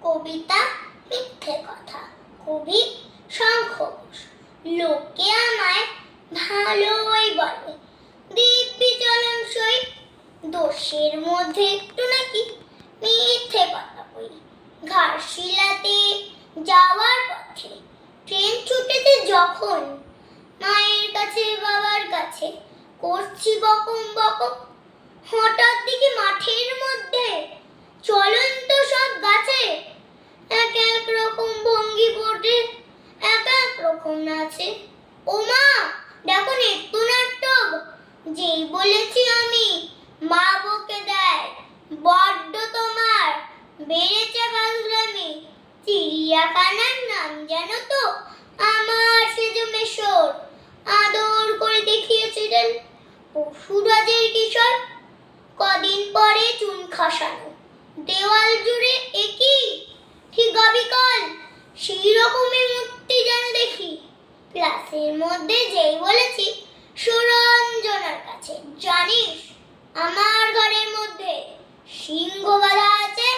কবিতা মিথ্যে কথা। কবি শঙ্খ ঘোষ। লোকে আমায় ভালোই বলে, দিব্যি চলনসই, দোষের মধ্যে একটু নাকি মিথ্যে কথা বই। ঘাটশিলাতে যাওয়ার পথে ট্রেন ছুটেছে যখন, মায়ের কাছে বাবার কাছে করছি বকম বকম। হঠাৎ দেখি মাঠের মধ্যে চলন্ত সব গাছে এক এক রকম ভঙ্গি পড়ে, এক এক রকম নাচে। ও মা, দেখো নৃত্যনাট্যম। যেই বলেছি আমি, মা বকে দেয়, বড্ড তোমার বেড়েছে ফাজলামি। চিড়িয়াখানার নাম জানো তো? আমার সেজো মেশর। আদর করে দেখিয়েছিলেন পশুরাজের কিশোর। কদিন পরে চুন খাসানো দেওয়াল জুড়ে একই ঠিক অবিকল সেই রকমের মূর্তি যেন দেখি। ক্লাসের মধ্যে যেই বলেছি সুরঞ্জনার কাছে, জানিস আমার ঘরের মধ্যে সিংহ বাঁধা আছে?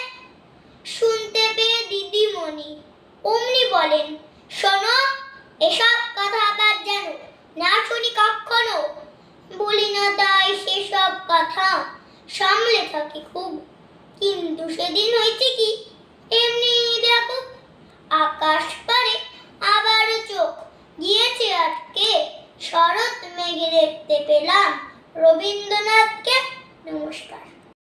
শুনতে পেয়ে দিদিমণি অমনি বলেন, শোনো, এসব কথা আবার যেন না শুনি কখনো। বলি না তাই সেসব কথা, সামলে থাকি খুব। কিন্তু সেদিন হয়েছে কি, এমনি